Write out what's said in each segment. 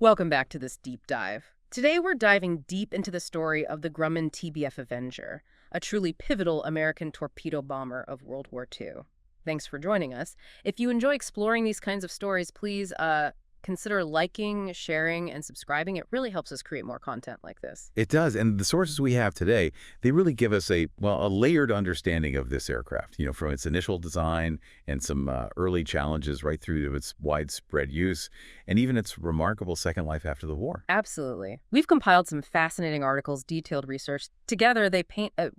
Welcome back to this deep dive. Today we're diving deep into the story of the Grumman TBF Avenger, a truly pivotal American torpedo bomber of World War II. Thanks for joining us. If you enjoy exploring these kinds of stories, please consider liking, sharing, and subscribing. It really helps us create more content like this. It does, and the sources we have today, they really give us a layered understanding of this aircraft, from its initial design and some early challenges right through to its widespread use, and even its remarkable second life after the war. Absolutely. We've compiled some fascinating articles, detailed research. Together, they paint, a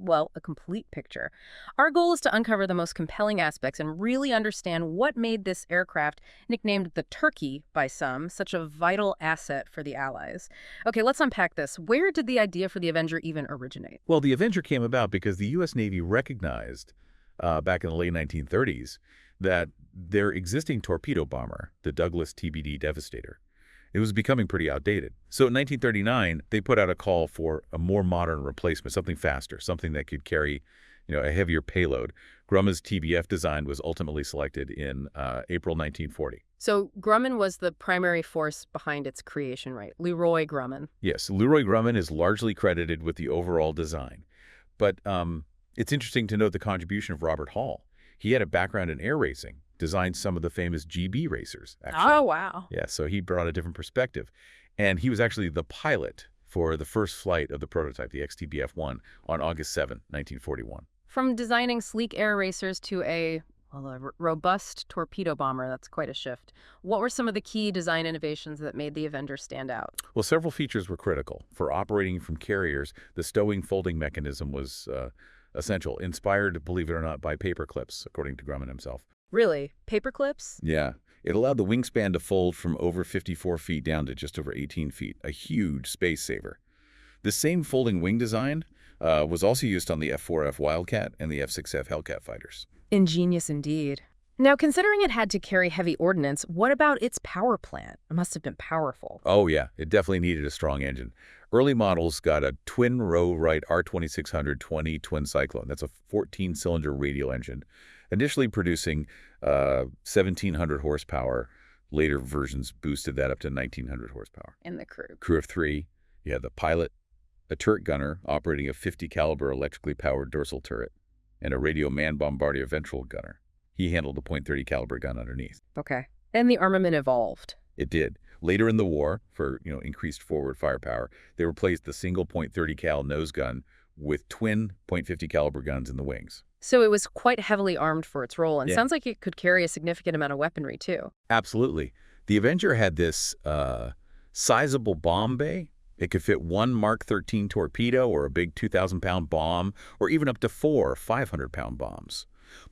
complete picture. Our goal is to uncover the most compelling aspects and really understand what made this aircraft, nicknamed the Turkey by some, such a vital asset for the Allies. Okay, let's unpack this. Where did the idea for the Avenger even originate? Well, the Avenger came about because the U.S. Navy recognized back in the late 1930s that their existing torpedo bomber, the Douglas TBD Devastator, it was becoming pretty outdated. So in 1939, they put out a call for a more modern replacement, something faster, something that could carry a heavier payload. Grumman's TBF design was ultimately selected in April 1940. So Grumman was the primary force behind its creation, right? Leroy Grumman. Yes, Leroy Grumman is largely credited with the overall design. But it's interesting to note the contribution of Robert Hall. He had a background in air racing, designed some of the famous GB racers, actually. Oh, wow. Yeah, so he brought a different perspective. And he was actually the pilot for the first flight of the prototype, the XTBF-1, on August 7, 1941. From designing sleek air racers to a robust torpedo bomber, that's quite a shift. What were some of the key design innovations that made the Avenger stand out? Well, several features were critical. For operating from carriers, the stowing folding mechanism was essential, inspired, believe it or not, by paper clips, according to Grumman himself. Really? Paper clips? Yeah. It allowed the wingspan to fold from over 54 feet down to just over 18 feet, a huge space saver. The same folding wing design was also used on the F-4F Wildcat and the F-6F Hellcat fighters. Ingenious indeed. Now, considering it had to carry heavy ordnance, what about its power plant? It must have been powerful. Oh, yeah. It definitely needed a strong engine. Early models got a twin-row-right R2600-20 twin cyclone. That's a 14-cylinder radial engine, initially producing 1,700 horsepower. Later versions boosted that up to 1,900 horsepower. And the crew. Crew of 3. You had the pilot, a turret gunner operating a 50 caliber electrically powered dorsal turret, and a radio man bombardier ventral gunner. He handled a .30 caliber gun underneath. Okay. And the armament evolved. It did. Later in the war, for increased forward firepower, they replaced the single .30 cal nose gun with twin .50 caliber guns in the wings. So it was quite heavily armed for its role, and Yeah. sounds like it could carry a significant amount of weaponry, too. Absolutely. The Avenger had this sizable bomb bay. It could fit one Mark 13 torpedo or a big 2,000-pound bomb, or even up to 4 500-pound bombs.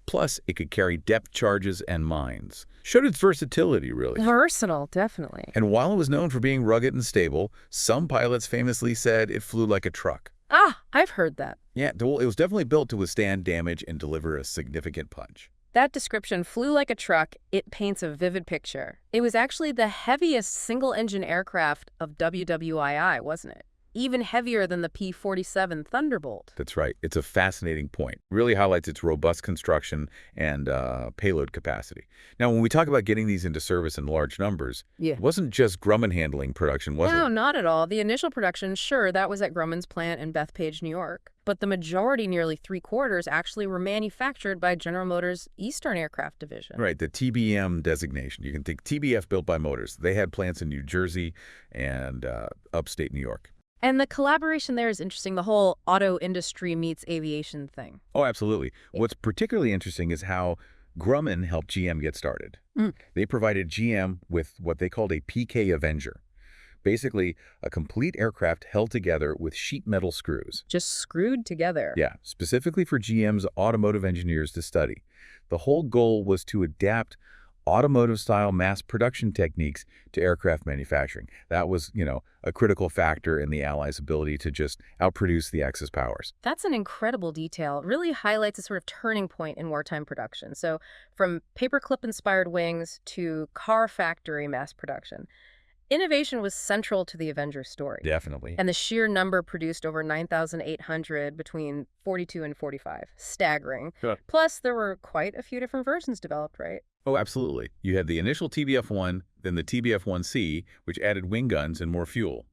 Plus, it could carry depth charges and mines. Showed its versatility, really. Versatile, definitely. And while it was known for being rugged and stable, some pilots famously said it flew like a truck. Ah, I've heard that. Yeah, well, it was definitely built to withstand damage and deliver a significant punch. That description, flew like a truck, it paints a vivid picture. It was actually the heaviest single-engine aircraft of WWII, wasn't it? Even heavier than the P-47 Thunderbolt. That's right. It's a fascinating point. Really highlights its robust construction and payload capacity. Now, when we talk about getting these into service in large numbers, Yeah. it wasn't just Grumman handling production, was No, it? not at all. The initial production, sure, that was at Grumman's plant in Bethpage, New York. But the majority, nearly 3/4, actually were manufactured by General Motors' Eastern Aircraft Division. Right, the TBM designation. You can think TBF built by Motors. They had plants in New Jersey and upstate New York. And the collaboration there is interesting, the whole auto industry meets aviation thing. Oh, absolutely. What's particularly interesting is how Grumman helped GM get started. They provided GM with what they called a PK Avenger. Basically, a complete aircraft held together with sheet metal screws. Just screwed together. Yeah, specifically for GM's automotive engineers to study. The whole goal was to adapt automotive-style mass production techniques to aircraft manufacturing. That was, a critical factor in the Allies' ability to just outproduce the Axis powers. That's an incredible detail. It really highlights a sort of turning point in wartime production. So from paperclip-inspired wings to car factory mass production. Innovation was central to the Avenger story. Definitely. And the sheer number produced over 9,800 between 42 and 45. Staggering. Sure. Plus, there were quite a few different versions developed, right? Oh, absolutely. You had the initial TBF-1, Then the TBF-1C, which added wing guns and more fuel.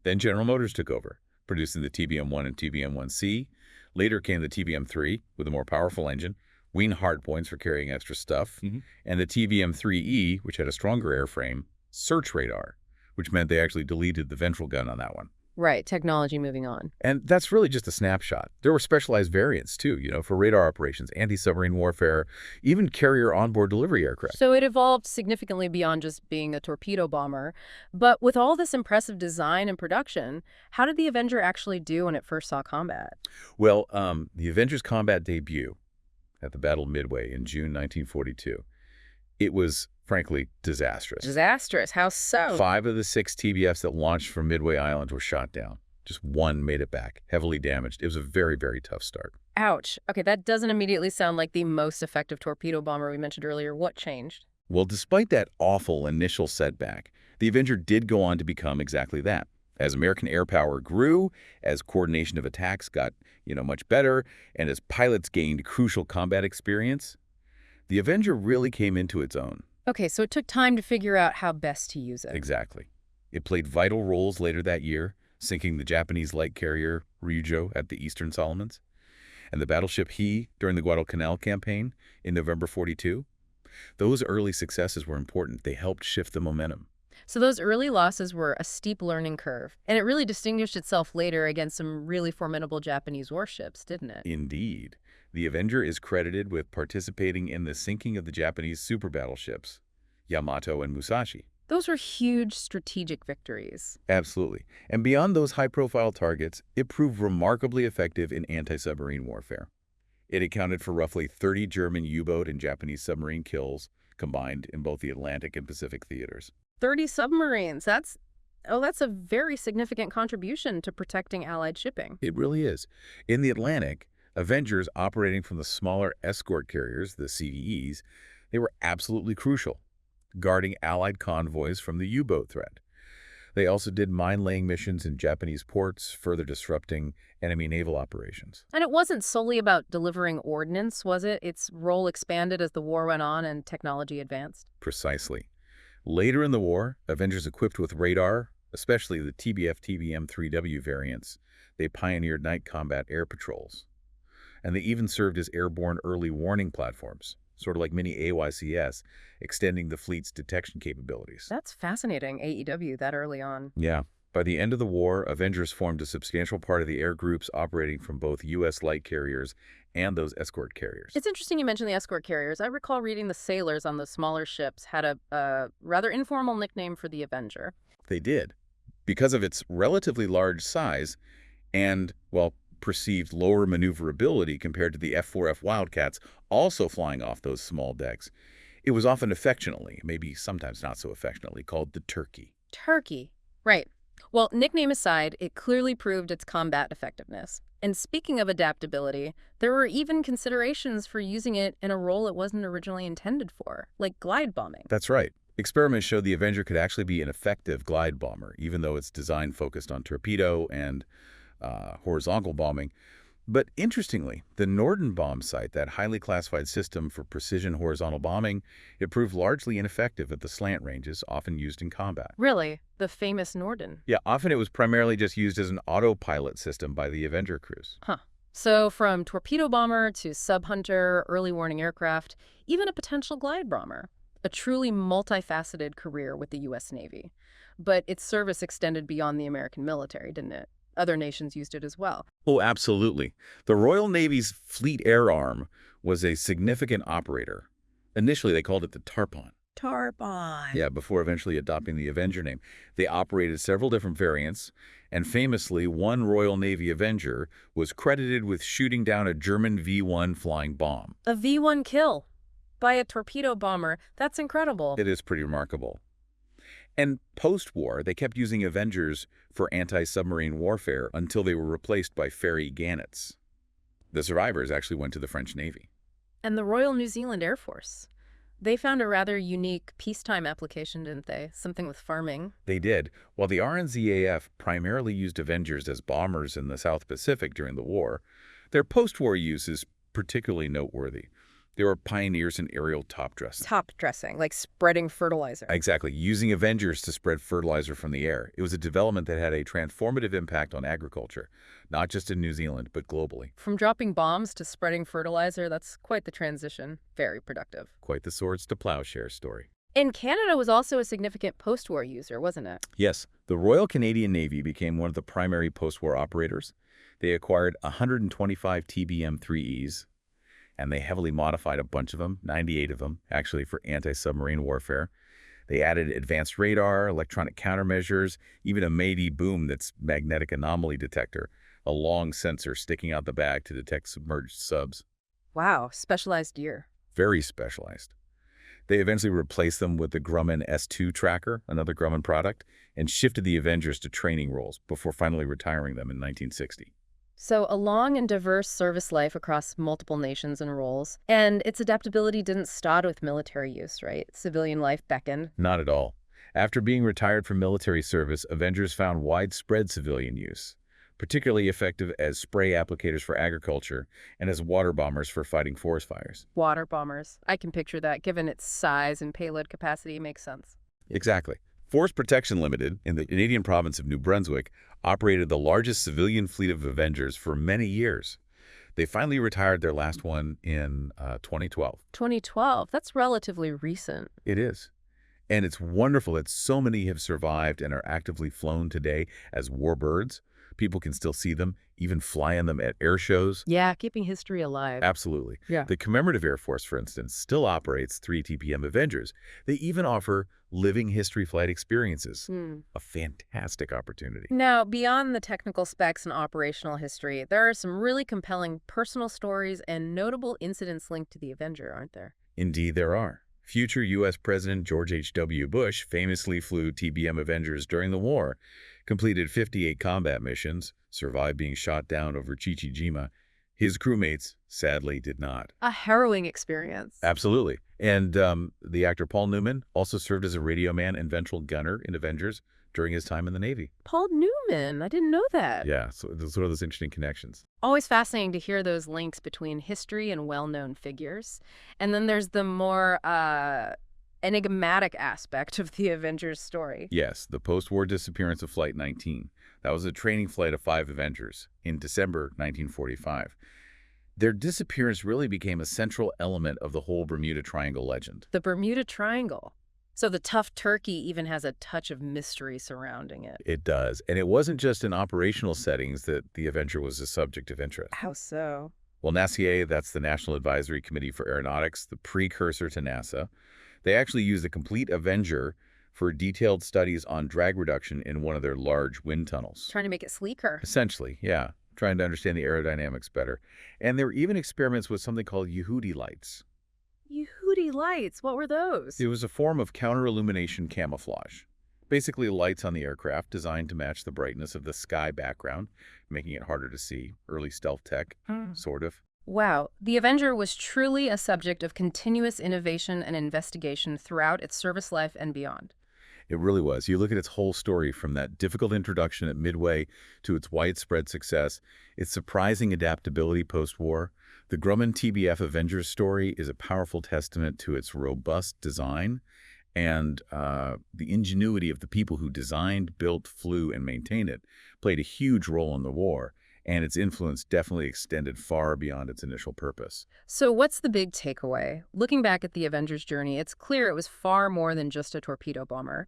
Then General Motors took over, producing the TBM-1 and TBM-1C. Later came the TBM-3 with a more powerful engine, wing hardpoints for carrying extra stuff, and the TBM-3E, which had a stronger airframe, search radar, which meant they actually deleted the ventral gun on that one. Right, technology moving on. And that's really just a snapshot. There were specialized variants, too, for radar operations, anti-submarine warfare, even carrier onboard delivery aircraft. So it evolved significantly beyond just being a torpedo bomber. But with all this impressive design and production, how did the Avenger actually do when it first saw combat? Well, the Avenger's combat debut at the Battle of Midway in June 1942, it was, frankly, disastrous. Disastrous? How so? 5 of the 6 TBFs that launched from Midway Island were shot down. Just 1 made it back, heavily damaged. It was a very, very tough start. Ouch. Okay, that doesn't immediately sound like the most effective torpedo bomber we mentioned earlier. What changed? Well, despite that awful initial setback, the Avenger did go on to become exactly that. As American air power grew, as coordination of attacks got, much better, and as pilots gained crucial combat experience, the Avenger really came into its own. Okay, so it took time to figure out how best to use it. Exactly. It played vital roles later that year, sinking the Japanese light carrier Ryujo at the Eastern Solomons, and the battleship He during the Guadalcanal campaign in November 42. Those early successes were important. They helped shift the momentum. So those early losses were a steep learning curve, and it really distinguished itself later against some really formidable Japanese warships, didn't it? Indeed. The Avenger is credited with participating in the sinking of the Japanese super battleships, Yamato and Musashi. Those were huge strategic victories. Absolutely. And beyond those high-profile targets, it proved remarkably effective in anti-submarine warfare. It accounted for roughly 30 German U-boat and Japanese submarine kills combined in both the Atlantic and Pacific theaters. 30 submarines. That's a very significant contribution to protecting Allied shipping. It really is. In the Atlantic, Avengers operating from the smaller escort carriers, the CVEs, they were absolutely crucial, guarding Allied convoys from the U-boat threat. They also did mine-laying missions in Japanese ports, further disrupting enemy naval operations. And it wasn't solely about delivering ordnance, was it? Its role expanded as the war went on and technology advanced. Precisely. Later in the war, Avengers equipped with radar, especially the TBF TBM-3W variants, they pioneered night combat air patrols. And they even served as airborne early warning platforms, sort of like mini AYCS, extending the fleet's detection capabilities. That's fascinating, AEW, that early on. Yeah. By the end of the war, Avengers formed a substantial part of the air groups operating from both U.S. light carriers and those escort carriers. It's interesting you mentioned the escort carriers. I recall reading the sailors on the smaller ships had a rather informal nickname for the Avenger. They did. Because of its relatively large size and, well, perceived lower maneuverability compared to the F-4F Wildcats also flying off those small decks, it was often affectionately, maybe sometimes not so affectionately, called the Turkey. Turkey. Right. Well, nickname aside, it clearly proved its combat effectiveness. And speaking of adaptability, there were even considerations for using it in a role it wasn't originally intended for, like glide bombing. That's right. Experiments showed the Avenger could actually be an effective glide bomber, even though its design focused on torpedo and horizontal bombing. But interestingly, the Norden bomb sight, that highly classified system for precision horizontal bombing, it proved largely ineffective at the slant ranges often used in combat. Really? The famous Norden? Yeah, often it was primarily just used as an autopilot system by the Avenger crews. Huh. So from torpedo bomber to sub-hunter, early warning aircraft, even a potential glide bomber. A truly multifaceted career with the U.S. Navy. But its service extended beyond the American military, didn't it? Other nations used it as well. Oh, absolutely. The Royal Navy's Fleet Air Arm was a significant operator. Initially, they called it the Tarpon. Tarpon. Yeah, before eventually adopting the Avenger name. They operated several different variants, and famously, one Royal Navy Avenger was credited with shooting down a German V-1 flying bomb. A V-1 kill by a torpedo bomber. That's incredible. It is pretty remarkable. And post-war, they kept using Avengers for anti-submarine warfare until they were replaced by ferry gannets. The survivors actually went to the French Navy. And the Royal New Zealand Air Force. They found a rather unique peacetime application, didn't they? Something with farming. They did. While the RNZAF primarily used Avengers as bombers in the South Pacific during the war, their post-war use is particularly noteworthy. They were pioneers in aerial top dressing. Top dressing, like spreading fertilizer. Exactly, using Avengers to spread fertilizer from the air. It was a development that had a transformative impact on agriculture, not just in New Zealand, but globally. From dropping bombs to spreading fertilizer, that's quite the transition. Very productive. Quite the swords to plowshare story. And Canada was also a significant post-war user, wasn't it? Yes, the Royal Canadian Navy became one of the primary post-war operators. They acquired 125 TBM-3Es, and they heavily modified a bunch of them, 98 of them, actually, for anti-submarine warfare. They added advanced radar, electronic countermeasures, even a MADI boom that's magnetic anomaly detector, a long sensor sticking out the back to detect submerged subs. Wow, specialized gear. Very specialized. They eventually replaced them with the Grumman S2 tracker, another Grumman product, and shifted the Avengers to training roles before finally retiring them in 1960. So a long and diverse service life across multiple nations and roles, and its adaptability didn't stop with military use, right? Civilian life beckoned. Not at all. After being retired from military service, Avengers found widespread civilian use, particularly effective as spray applicators for agriculture and as water bombers for fighting forest fires. Water bombers. I can picture that. Given its size and payload capacity, it makes sense. Exactly. Force Protection Limited, in the Canadian province of New Brunswick, operated the largest civilian fleet of Avengers for many years. They finally retired their last one in 2012. 2012. That's relatively recent. It is. And it's wonderful that so many have survived and are actively flown today as warbirds. People can still see them, even fly in them at air shows. Yeah, keeping history alive. Absolutely. Yeah. The Commemorative Air Force, for instance, still operates 3 TPM Avengers. They even offer living history flight experiences. A fantastic opportunity. Now, beyond the technical specs and operational history, there are some really compelling personal stories and notable incidents linked to the Avenger, aren't there? Indeed, there are. Future U.S. President George H.W. Bush famously flew TBM Avengers during the war, completed 58 combat missions, survived being shot down over Iwo Jima. His crewmates, sadly, did not. A harrowing experience. Absolutely. And the actor Paul Newman also served as a radio man and ventral gunner in Avengers during his time in the Navy. Paul Newman, I didn't know that. Yeah, so there's sort of those interesting connections. Always fascinating to hear those links between history and well-known figures. And then there's the more enigmatic aspect of the Avengers story. Yes, the post-war disappearance of Flight 19. That was a training flight of 5 Avengers in December 1945. Their disappearance really became a central element of the whole Bermuda Triangle legend. The Bermuda Triangle. So the tough turkey even has a touch of mystery surrounding it. It does. And it wasn't just in operational settings that the Avenger was a subject of interest. How so? Well, NASIA, that's the National Advisory Committee for Aeronautics, the precursor to NASA, they actually used a complete Avenger for detailed studies on drag reduction in one of their large wind tunnels. Trying to make it sleeker. Essentially, yeah. Trying to understand the aerodynamics better. And there were even experiments with something called Yehudi lights. Yehudi lights, what were those? It was a form of counter-illumination camouflage. Basically lights on the aircraft designed to match the brightness of the sky background, making it harder to see. Early stealth tech, sort of. Wow, the Avenger was truly a subject of continuous innovation and investigation throughout its service life and beyond. It really was. You look at its whole story from that difficult introduction at Midway to its widespread success, its surprising adaptability post-war. The Grumman TBF Avenger story is a powerful testament to its robust design and the ingenuity of the people who designed, built, flew, and maintained it played a huge role in the war, and its influence definitely extended far beyond its initial purpose. So what's the big takeaway? Looking back at the Avenger's journey, it's clear it was far more than just a torpedo bomber.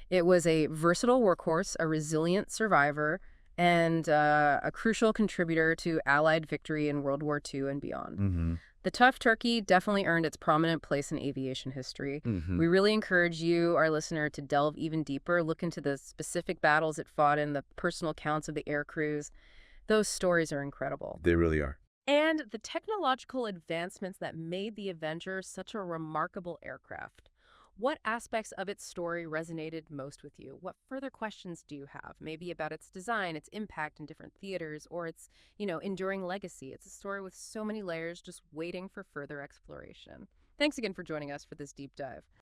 It was a versatile workhorse, a resilient survivor, and a crucial contributor to Allied victory in World War II and beyond. The tough turkey definitely earned its prominent place in aviation history. We really encourage you, our listener, to delve even deeper, look into the specific battles it fought in, the personal accounts of the air crews. Those stories are incredible. They really are. And the technological advancements that made the Avenger such a remarkable aircraft. What aspects of its story resonated most with you? What further questions do you have? Maybe about its design, its impact in different theaters, or its, enduring legacy. It's a story with so many layers just waiting for further exploration. Thanks again for joining us for this deep dive.